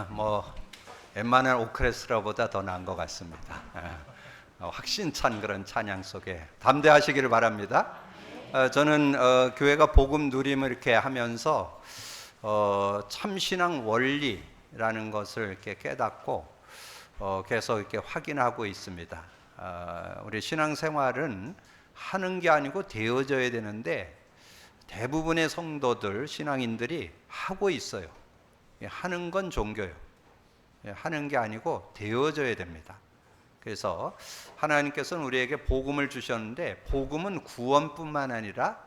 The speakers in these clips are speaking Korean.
뭐 웬만한 오케스트라보다 더 나은 것 같습니다. 확신 찬 그런 찬양 속에 담대하시기를 바랍니다. 저는 교회가 복음 누림을 이렇게 하면서 참신앙 원리라는 것을 이렇게 깨닫고 계속 이렇게 확인하고 있습니다. 우리 신앙생활은 하는 게 아니고 되어져야 되는데 대부분의 성도들, 신앙인들이 하고 있어요. 하는 건 종교예요. 하는 게 아니고 되어져야 됩니다. 그래서 하나님께서는 우리에게 복음을 주셨는데 복음은 구원뿐만 아니라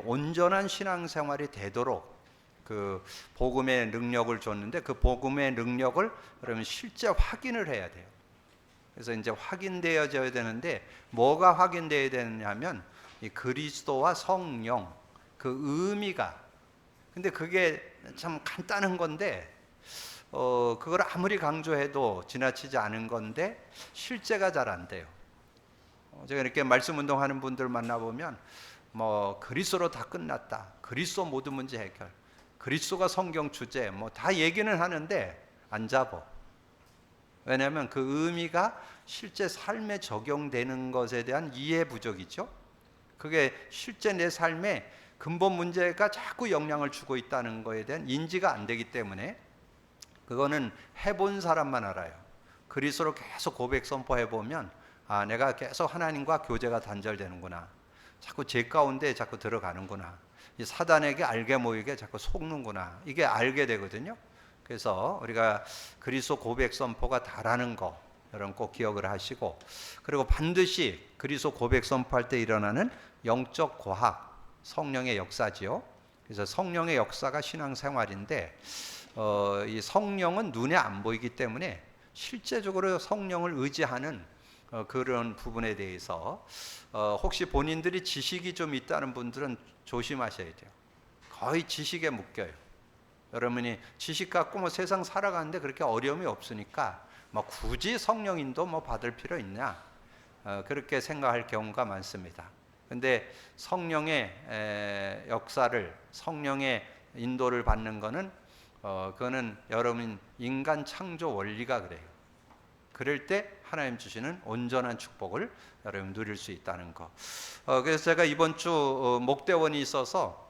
온전한 신앙생활이 되도록 그 복음의 능력을 줬는데 그 복음의 능력을 그러면 실제 확인을 해야 돼요. 그래서 이제 확인되어져야 되는데 뭐가 확인되어야 되느냐면 이 그리스도와 성령 그 의미가, 근데 그게 참 간단한 건데 그걸 아무리 강조해도 지나치지 않은 건데 실제가 잘 안 돼요. 제가 이렇게 말씀 운동하는 분들 만나보면 뭐 그리스도로 다 끝났다, 그리스도 모든 문제 해결, 그리스도가 성경 주제 뭐 다 얘기는 하는데 안 잡어. 왜냐하면 그 의미가 실제 삶에 적용되는 것에 대한 이해 부족이죠. 그게 실제 내 삶에 근본 문제가 자꾸 영향을 주고 있다는 것에 대한 인지가 안 되기 때문에 그거는 해본 사람만 알아요. 그리스도로 계속 고백 선포해 보면 내가 계속 하나님과 교제가 단절되는구나, 자꾸 제 가운데 자꾸 들어가는구나, 이 사단에게 알게 모이게 자꾸 속는구나, 이게 알게 되거든요. 그래서 우리가 그리스도 고백 선포가 다라는 거 여러분 꼭 기억을 하시고, 그리고 반드시 그리스도 고백 선포할 때 일어나는 영적 과학, 성령의 역사지요. 그래서 성령의 역사가 신앙생활인데 이 성령은 눈에 안 보이기 때문에 실제적으로 성령을 의지하는 그런 부분에 대해서 혹시 본인들이 지식이 좀 있다는 분들은 조심하셔야 돼요. 거의 지식에 묶여요. 여러분이 지식 갖고 뭐 세상 살아가는데 그렇게 어려움이 없으니까 뭐 굳이 성령 인도 뭐 받을 필요 있냐, 그렇게 생각할 경우가 많습니다. 근데 성령의 역사를, 성령의 인도를 받는 거는 그거는 여러분 인간 창조 원리가 그래요. 그럴 때 하나님 주시는 온전한 축복을 여러분 누릴 수 있다는 거. 그래서 제가 이번 주 목대원이 있어서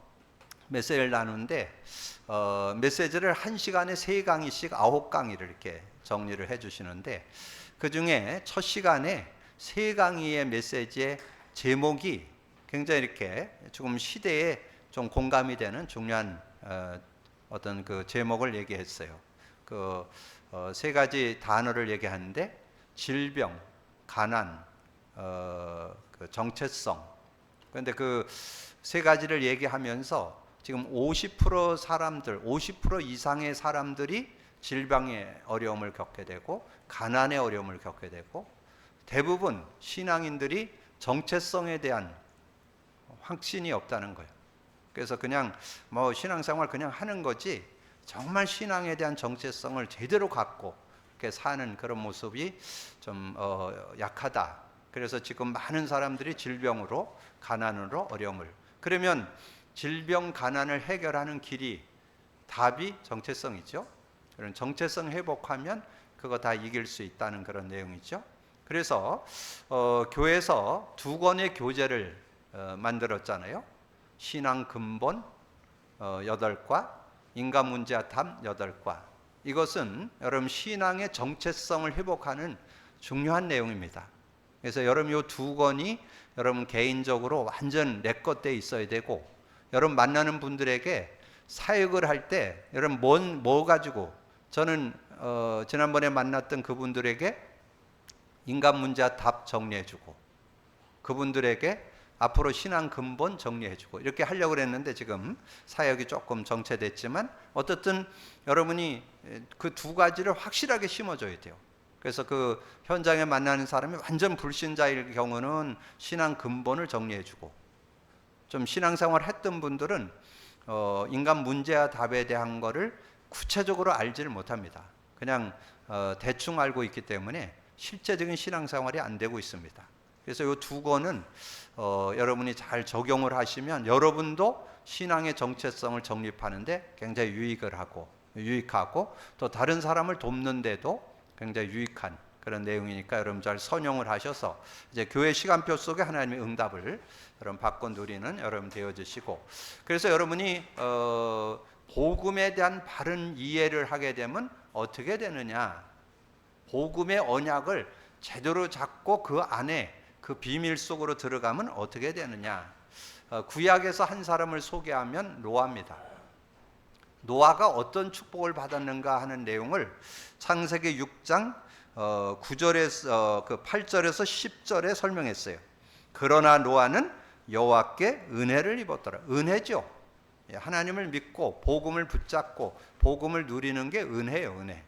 메시지를 나누는데 메시지를 1시간에 3강의씩 9강의를 이렇게 정리를 해주시는데 그 중에 첫 시간에 3강의의 메시지의 제목이 굉장히 이렇게 조금 시대에 좀 공감이 되는 중요한 어떤 그 제목을 얘기했어요. 그 3가지 단어를 얘기하는데 질병, 가난, 그 정체성. 그런데 그 3가지를 얘기하면서 지금 50% 사람들, 50% 이상의 사람들이 질병의 어려움을 겪게 되고 가난의 어려움을 겪게 되고 대부분 신앙인들이 정체성에 대한 확신이 없다는 거예요. 그래서 그냥 뭐 신앙생활 그냥 하는 거지 정말 신앙에 대한 정체성을 제대로 갖고 이렇게 사는 그런 모습이 좀 약하다. 그래서 지금 많은 사람들이 질병으로, 가난으로 어려움을. 그러면 질병, 가난을 해결하는 길이, 답이 정체성이죠. 그런 정체성 회복하면 그거 다 이길 수 있다는 그런 내용이죠. 그래서 교회에서 2권의 교재를 만들었잖아요. 신앙 근본 8과, 인간 문제와 답 8과. 이것은 여러분 신앙의 정체성을 회복하는 중요한 내용입니다. 그래서 여러분 이 2권이 여러분 개인적으로 완전 내 것 돼 있어야 되고, 여러분 만나는 분들에게 사역을 할 때 여러분 뭐 가지고, 저는 지난번에 만났던 그분들에게 인간 문제와 답 정리해주고, 그분들에게 앞으로 신앙 근본 정리해주고 이렇게 하려고 그랬는데 지금 사역이 조금 정체됐지만 어떻든 여러분이 그 2가지를 확실하게 심어줘야 돼요. 그래서 그 현장에 만나는 사람이 완전 불신자일 경우는 신앙 근본을 정리해주고, 좀 신앙생활 했던 분들은 인간 문제와 답에 대한 거를 구체적으로 알지를 못합니다. 그냥 대충 알고 있기 때문에 실제적인 신앙생활이 안 되고 있습니다. 그래서 이 2권은 여러분이 잘 적용을 하시면 여러분도 신앙의 정체성을 정립하는데 굉장히 유익을 하고 유익하고 또 다른 사람을 돕는데도 굉장히 유익한 그런 내용이니까 여러분 잘 선용을 하셔서 이제 교회 시간표 속에 하나님의 응답을 여러분 받고 누리는 여러분 되어주시고, 그래서 여러분이 복음에 대한 바른 이해를 하게 되면 어떻게 되느냐, 복음의 언약을 제대로 잡고 그 안에 그 비밀 속으로 들어가면 어떻게 되느냐. 구약에서 한 사람을 소개하면 노아입니다. 노아가 어떤 축복을 받았는가 하는 내용을 창세기 6장 9절에서 8절에서 10절에 설명했어요. 그러나 노아는 여호와께 은혜를 입었더라. 은혜죠. 하나님을 믿고 복음을 붙잡고 복음을 누리는 게 은혜예요. 은혜.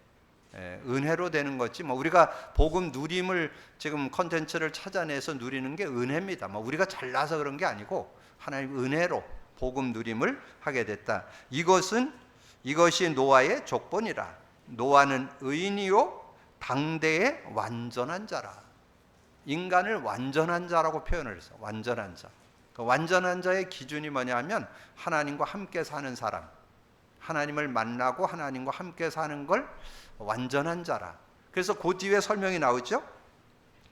은혜로 되는 거지 뭐 우리가 복음 누림을 지금 컨텐츠를 찾아내서 누리는 게 은혜입니다. 뭐 우리가 잘나서 그런 게 아니고 하나님 은혜로 복음 누림을 하게 됐다. 이것이 노아의 족본이라. 노아는 의인이요 당대의 완전한 자라. 인간을 완전한 자라고 표현을 했어요. 완전한 자. 그 완전한 자의 기준이 뭐냐면 하나님과 함께 사는 사람, 하나님을 만나고 하나님과 함께 사는 걸 완전한 자라. 그래서 그 뒤에 설명이 나오죠.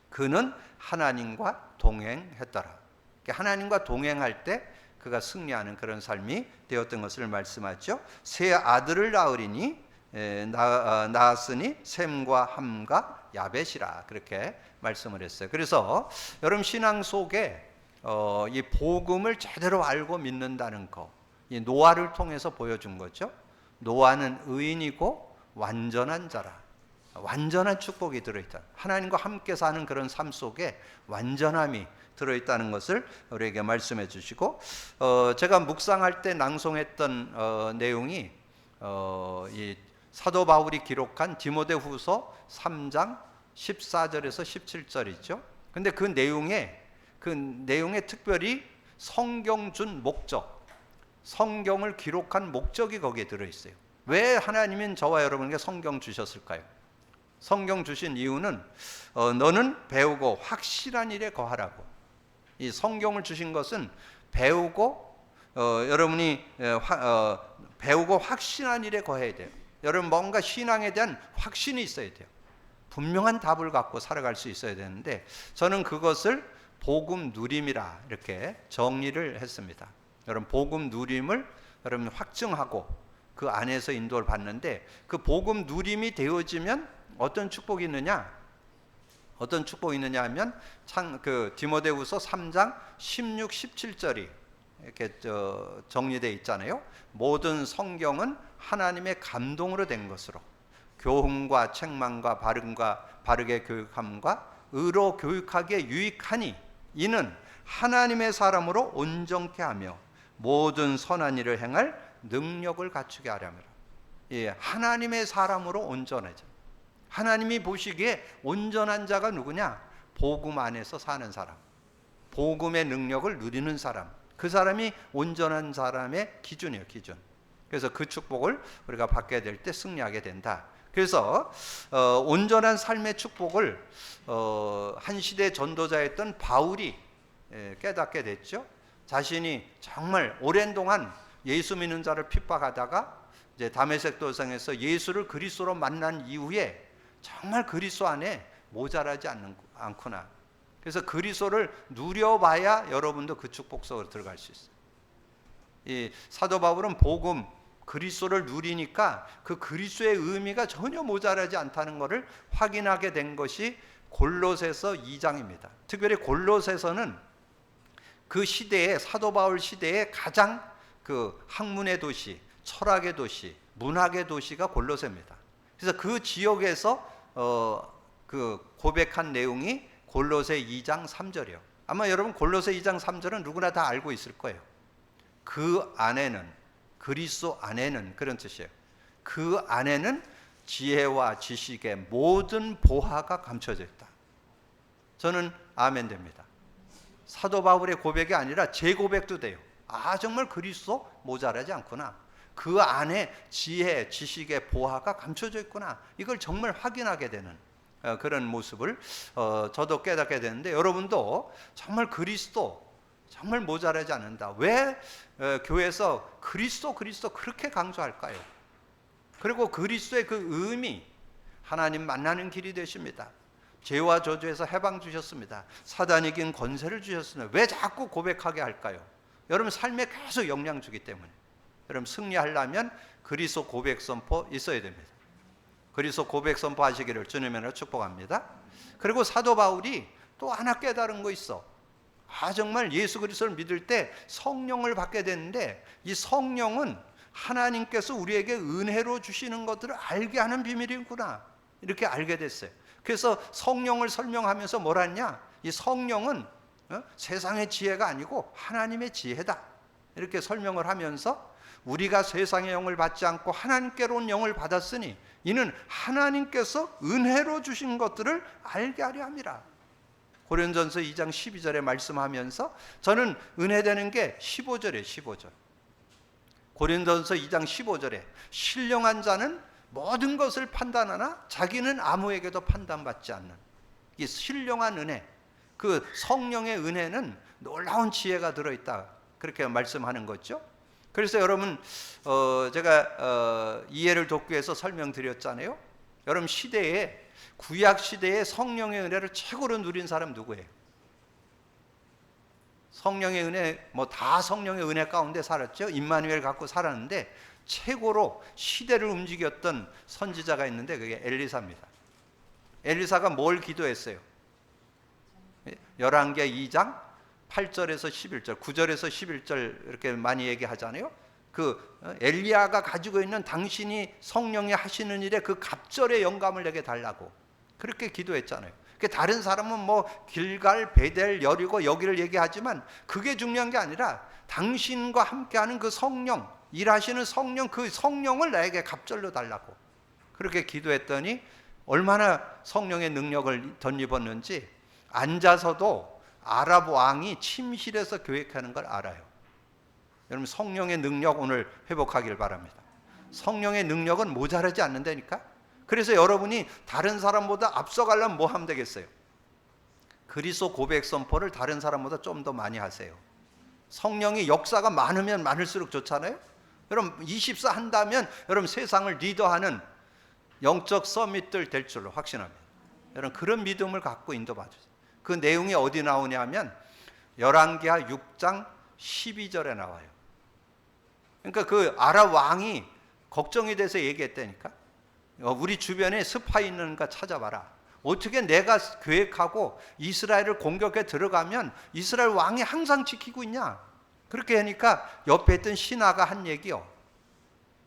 그는 하나님과 동행했더라. 하나님과 동행할 때 그가 승리하는 그런 삶이 되었던 것을 말씀하죠. 세 아들을 낳았으니 셈과 함과 야벳이라 그렇게 말씀을 했어요. 그래서 여러분 신앙 속에 이 복음을 제대로 알고 믿는다는 거, 이 노아를 통해서 보여준 거죠. 노아는 의인이고 완전한 자라. 완전한 축복이 들어있다. 하나님과 함께 사는 그런 삶 속에 완전함이 들어있다는 것을 우리에게 말씀해 주시고, 제가 묵상할 때 낭송했던 내용이 이 사도 바울이 기록한 디모데후서 3장 14절에서 17절이죠. 근데 그 내용에 특별히 성경 준 목적, 성경을 기록한 목적이 거기에 들어있어요. 왜 하나님은 저와 여러분에게 성경 주셨을까요? 성경 주신 이유는 너는 배우고 확실한 일에 거하라고. 이 성경을 주신 것은 배우고 여러분이 배우고 확신한 일에 거해야 돼요. 여러분 뭔가 신앙에 대한 확신이 있어야 돼요. 분명한 답을 갖고 살아갈 수 있어야 되는데 저는 그것을 복음 누림이라 이렇게 정의를 했습니다. 여러분 복음 누림을 여러분 확증하고 그 안에서 인도를 받는데, 그 복음 누림이 되어지면 어떤 축복이 있느냐? 어떤 축복이 있느냐 하면 디모데후서 3장 16, 17절이 이렇게 정리되어 있잖아요. 모든 성경은 하나님의 감동으로 된 것으로 교훈과 책망과 바르게 교육함과 의로 교육하기에 유익하니 이는 하나님의 사람으로 온전케 하며 모든 선한 일을 행할 능력을 갖추게 하려면, 하나님의 사람으로 온전해져. 하나님이 보시기에 온전한 자가 누구냐? 복음 안에서 사는 사람, 복음의 능력을 누리는 사람, 그 사람이 온전한 사람의 기준이에요. 기준. 그래서 그 축복을 우리가 받게 될 때 승리하게 된다. 그래서 온전한 삶의 축복을 한 시대 전도자였던 바울이 깨닫게 됐죠. 자신이 정말 오랜 동안 예수 믿는 자를 핍박하다가 이제 다메섹 도상에서 예수를 그리스도로 만난 이후에 정말 그리스도 안에 모자라지 않구나. 그래서 그리스도를 누려봐야 여러분도 그 축복 속으로 들어갈 수 있어요. 이 사도 바울은 복음 그리스도를 누리니까 그 그리스도의 의미가 전혀 모자라지 않다는 것을 확인하게 된 것이 골로새서 2장입니다. 특별히 골로새서는 그 시대에 사도 바울 시대에 가장 그 학문의 도시, 철학의 도시, 문학의 도시가 골로새입니다. 그래서 그 지역에서 그 고백한 내용이 골로새 2장 3절이요. 아마 여러분 골로새 2장 3절은 누구나 다 알고 있을 거예요. 그 안에는, 그리스도 안에는, 그런 뜻이에요. 그 안에는 지혜와 지식의 모든 보화가 감춰져 있다. 저는 아멘 됩니다. 사도 바울의 고백이 아니라 제 고백도 돼요. 정말 그리스도 모자라지 않구나. 그 안에 지혜, 지식의 보화가 감춰져 있구나. 이걸 정말 확인하게 되는 그런 모습을 저도 깨닫게 되는데, 여러분도 정말 그리스도 정말 모자라지 않는다. 왜 교회에서 그리스도 그렇게 강조할까요? 그리고 그리스도의 그 의미, 하나님 만나는 길이 되십니다. 죄와 저주에서 해방 주셨습니다. 사단이 이긴 권세를 주셨습니다. 왜 자꾸 고백하게 할까요? 여러분 삶에 계속 영향 주기 때문에. 여러분 승리하려면 그리스도 고백 선포 있어야 됩니다. 그리스도 고백 선포 하시기를 주님으로 축복합니다. 그리고 사도 바울이 또 하나 깨달은 거 있어. 정말 예수 그리스도를 믿을 때 성령을 받게 되는데, 이 성령은 하나님께서 우리에게 은혜로 주시는 것들을 알게 하는 비밀이구나, 이렇게 알게 됐어요. 그래서 성령을 설명하면서 뭐라 했냐? 이 성령은 세상의 지혜가 아니고 하나님의 지혜다, 이렇게 설명을 하면서 우리가 세상의 영을 받지 않고 하나님께로 온 영을 받았으니 이는 하나님께서 은혜로 주신 것들을 알게 하려 함이라. 고린도전서 2장 12절에 말씀하면서 저는 은혜되는 게 15절이에요. 15절. 고린도전서 2장 15절에 신령한 자는 모든 것을 판단하나 자기는 아무에게도 판단받지 않는, 이 신령한 은혜, 그 성령의 은혜는 놀라운 지혜가 들어있다, 그렇게 말씀하는 거죠. 그래서 여러분 제가 이해를 돕기 위해서 설명드렸잖아요. 여러분 시대에, 구약 시대에 성령의 은혜를 최고로 누린 사람 누구예요? 성령의 은혜, 뭐 다 성령의 은혜 가운데 살았죠. 임마누엘 갖고 살았는데 최고로 시대를 움직였던 선지자가 있는데 그게 엘리사입니다. 엘리사가 뭘 기도했어요? 열왕기하 2장 8절에서 11절, 9절에서 11절 이렇게 많이 얘기하잖아요. 그 엘리야가 가지고 있는 당신이 성령이 하시는 일에 그 갑절의 영감을 내게 달라고 그렇게 기도했잖아요. 다른 사람은 뭐 길갈, 베델, 여리고 여기를 얘기하지만 그게 중요한 게 아니라 당신과 함께하는 그 성령, 일하시는 성령, 그 성령을 나에게 갑절로 달라고 그렇게 기도했더니 얼마나 성령의 능력을 덧입었는지 앉아서도 아랍 왕이 침실에서 교육하는 걸 알아요. 여러분 성령의 능력 오늘 회복하길 바랍니다. 성령의 능력은 모자라지 않는다니까. 그래서 여러분이 다른 사람보다 앞서가려면 뭐 하면 되겠어요? 그리스도 고백 선포를 다른 사람보다 좀 더 많이 하세요. 성령의 역사가 많으면 많을수록 좋잖아요. 여러분 24 한다면 여러분 세상을 리더하는 영적 서밋들 될 줄로 확신합니다. 여러분 그런 믿음을 갖고 인도받으세요. 그 내용이 어디 나오냐면 열왕기하 6장 12절에 나와요. 그러니까 그 아랍 왕이 걱정이 돼서 얘기했다니까. 우리 주변에 스파이 있는가 찾아봐라. 어떻게 내가 계획하고 이스라엘을 공격해 들어가면 이스라엘 왕이 항상 지키고 있냐. 그렇게 하니까 옆에 있던 신하가 한 얘기요.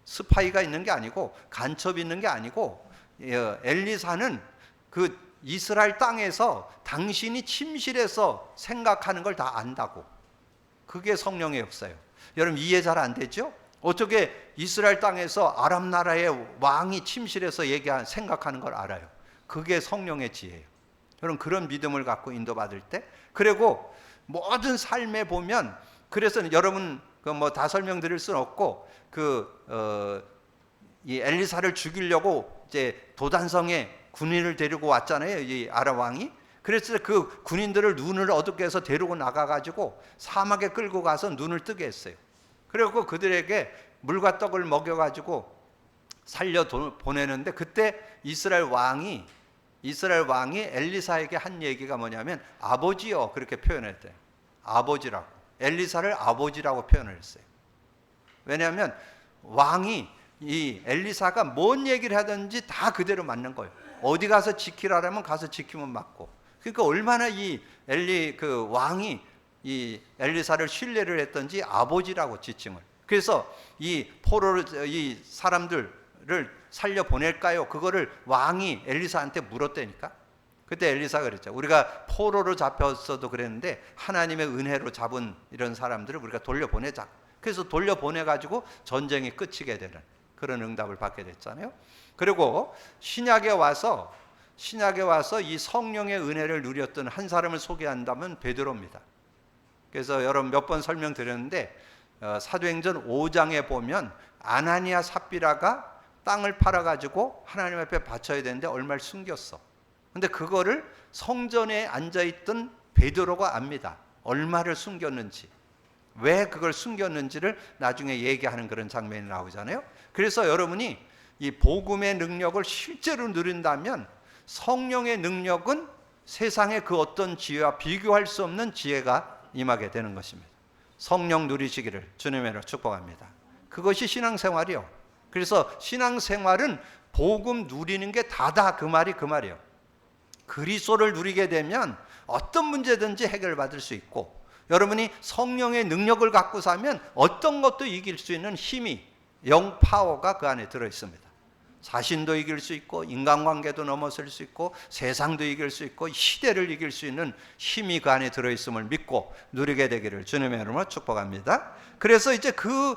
스파이가 있는 게 아니고 간첩이 있는 게 아니고 엘리사는 그 이스라엘 땅에서 당신이 침실에서 생각하는 걸 다 안다고. 그게 성령의 역사예요. 여러분 이해 잘 안 되죠? 어떻게 이스라엘 땅에서 아랍 나라의 왕이 침실에서 생각하는 걸 알아요? 그게 성령의 지혜예요. 여러분 그런 믿음을 갖고 인도받을 때, 그리고 모든 삶에 보면, 그래서 여러분 뭐 다 설명드릴 수는 없고 이 엘리사를 죽이려고 이제 도단성에 군인을 데리고 왔잖아요, 이 아랍 왕이. 그래서 그 군인들을 눈을 어둡게 해서 데리고 나가가지고 사막에 끌고 가서 눈을 뜨게 했어요. 그리고 그들에게 물과 떡을 먹여가지고 살려 보내는데, 그때 이스라엘 왕이 엘리사에게 한 얘기가 뭐냐면 아버지요, 그렇게 표현했대요. 아버지라고. 엘리사를 아버지라고 표현을 했어요. 왜냐하면 왕이, 이 엘리사가 뭔 얘기를 하든지 다 그대로 맞는 거예요. 어디 가서 지키라면 가서 지키면 맞고. 그러니까 얼마나 이 왕이 이 엘리사를 신뢰를 했던지 아버지라고 지칭을. 그래서 이 사람들을 살려 보낼까요? 그거를 왕이 엘리사한테 물었다니까. 그때 엘리사가 그랬죠. 우리가 포로로 잡혔어도 그랬는데 하나님의 은혜로 잡은 이런 사람들을 우리가 돌려보내자. 그래서 돌려보내가지고 전쟁이 끝이게 되는 그런 응답을 받게 됐잖아요. 그리고 신약에 와서 이 성령의 은혜를 누렸던 한 사람을 소개한다면 베드로입니다. 그래서 여러분 몇 번 설명드렸는데 사도행전 5장에 보면 아나니아 삽비라가 땅을 팔아가지고 하나님 앞에 바쳐야 되는데 얼마를 숨겼어. 근데 그거를 성전에 앉아있던 베드로가 압니다. 얼마를 숨겼는지. 왜 그걸 숨겼는지를 나중에 얘기하는 그런 장면이 나오잖아요. 그래서 여러분이 이 복음의 능력을 실제로 누린다면 성령의 능력은 세상의 그 어떤 지혜와 비교할 수 없는 지혜가 임하게 되는 것입니다. 성령 누리시기를 주님의 이름으로 축복합니다. 그것이 신앙생활이요. 그래서 신앙생활은 복음 누리는 게 다다, 그 말이에요. 그리스도를 누리게 되면 어떤 문제든지 해결받을 수 있고, 여러분이 성령의 능력을 갖고 사면 어떤 것도 이길 수 있는 힘이, 영 파워가 그 안에 들어 있습니다. 자신도 이길 수 있고, 인간관계도 넘어설 수 있고, 세상도 이길 수 있고, 시대를 이길 수 있는 힘이 그 안에 들어 있음을 믿고 누리게 되기를 주님의 이름으로 축복합니다. 그래서 이제 그